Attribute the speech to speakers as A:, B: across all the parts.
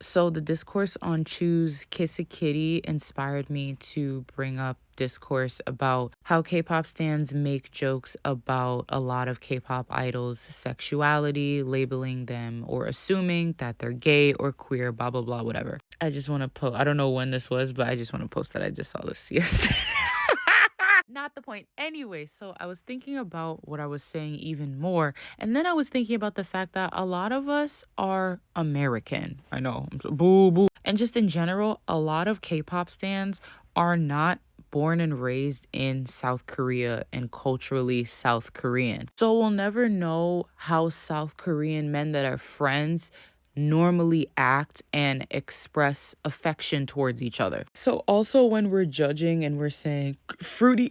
A: So the discourse on Chuu's Kiss a Kitty inspired me to bring up discourse about how K-pop stans make jokes about a lot of K-pop idols' sexuality, labeling them or assuming that they're gay or queer, blah, blah, blah, whatever. I just want to post, I don't know when this was, but I just want to post that I just saw this yesterday. Not the point. Anyway, so I was thinking about what I was saying even more. And then I was thinking about the fact that a lot of us are American. I know. I'm so boo boo. And just in general, a lot of K-pop stans are not born and raised in South Korea and culturally South Korean. So we'll never know how South Korean men that are friends normally act and express affection towards each other. So also when we're judging and we're saying fruity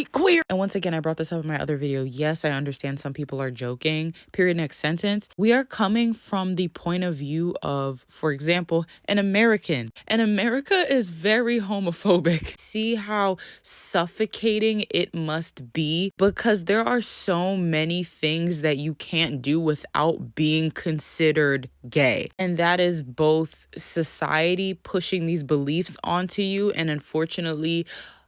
A: queer, and once again I brought this up in my other video, yes, I understand some people are joking, period, next sentence, we are coming from the point of view of, for example, an American, and America is very homophobic. See how suffocating it must be, because there are so many things that you can't do without being considered gay. And that is both society pushing these beliefs onto you, and unfortunately,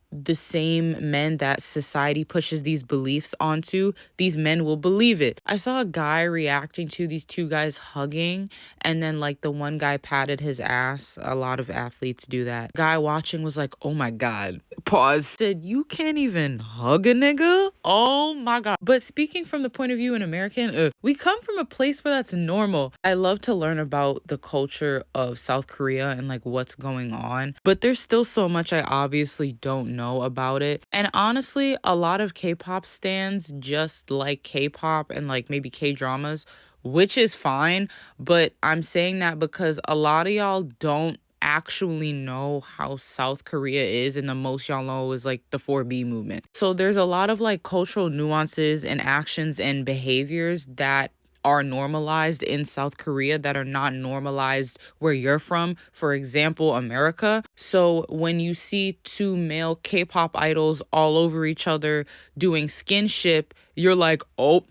A: the same men that society pushes these beliefs onto, these men will believe it. I saw a guy reacting to these two guys hugging, and then like the one guy patted his ass. A lot of athletes do that. Guy watching was like, oh my God. Pause. Said, you can't even hug a nigga? Oh my God. But speaking from the point of view in American, we come from a place where that's normal. I love to learn about the culture of South Korea and like what's going on, but there's still so much I obviously don't know about it. And honestly, a lot of K-pop stans just like K-pop and like maybe K-dramas, which is fine, but I'm saying that because a lot of y'all don't actually know how South Korea is, and the most y'all know is like the 4B movement. So there's a lot of like cultural nuances and actions and behaviors that are normalized in South Korea that are not normalized where you're from. For example, America. So when you see two male K-pop idols all over each other doing skinship, you're like, oh,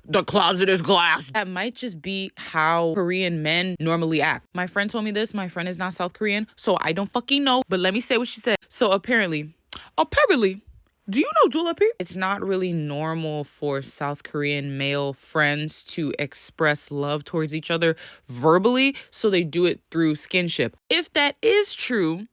A: the closet is glass. That might just be how Korean men normally act. My friend told me this. My friend is not South Korean, so I don't fucking know. But let me say what she said. So apparently, do you know Dula P? It's not really normal for South Korean male friends to express love towards each other verbally, so they do it through skinship. If that is true,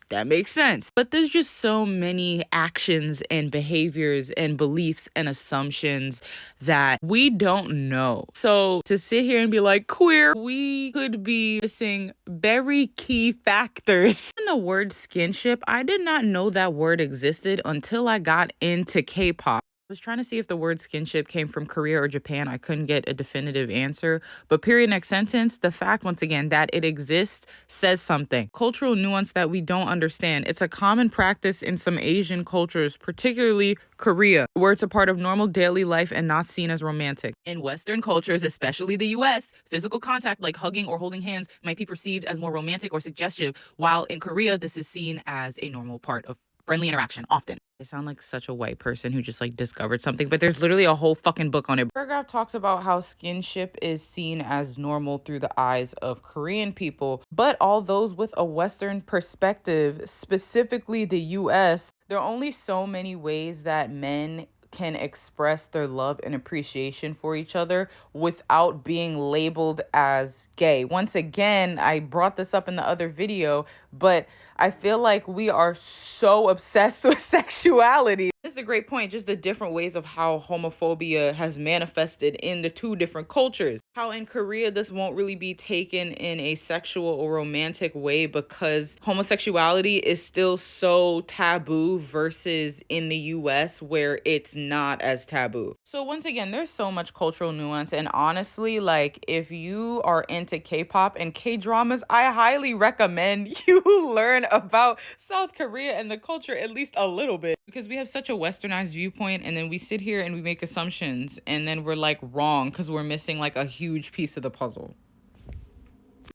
A: that makes sense. But there's just so many actions and behaviors and beliefs and assumptions that we don't know. So to sit here and be like queer, we could be missing very key factors. In the word skinship, I did not know that word existed until I got into K-pop. I was trying to see if the word skinship came from Korea or Japan. I couldn't get a definitive answer. But period, next sentence, the fact, once again, that it exists says something. Cultural nuance that we don't understand. It's a common practice in some Asian cultures, particularly Korea, where it's a part of normal daily life and not seen as romantic. In Western cultures, especially the US, physical contact like hugging or holding hands might be perceived as more romantic or suggestive, while in Korea, this is seen as a normal part of friendly interaction often. I sound like such a white person who just like discovered something, but there's literally a whole fucking book on it. Paragraph talks about how skinship is seen as normal through the eyes of Korean people, but all those with a Western perspective, specifically the US, there are only so many ways that men can express their love and appreciation for each other without being labeled as gay. Once again, I brought this up in the other video, but I feel like we are so obsessed with sexuality. This is a great point, just the different ways of how homophobia has manifested in the two different cultures. How in Korea, this won't really be taken in a sexual or romantic way because homosexuality is still so taboo versus in the US where it's not as taboo. So once again, there's so much cultural nuance, and honestly, like if you are into K-pop and K-dramas, I highly recommend you learn about South Korea and the culture at least a little bit, because we have such a westernized viewpoint, and then we sit here and we make assumptions, and then we're like wrong because we're missing like a huge piece of the puzzle.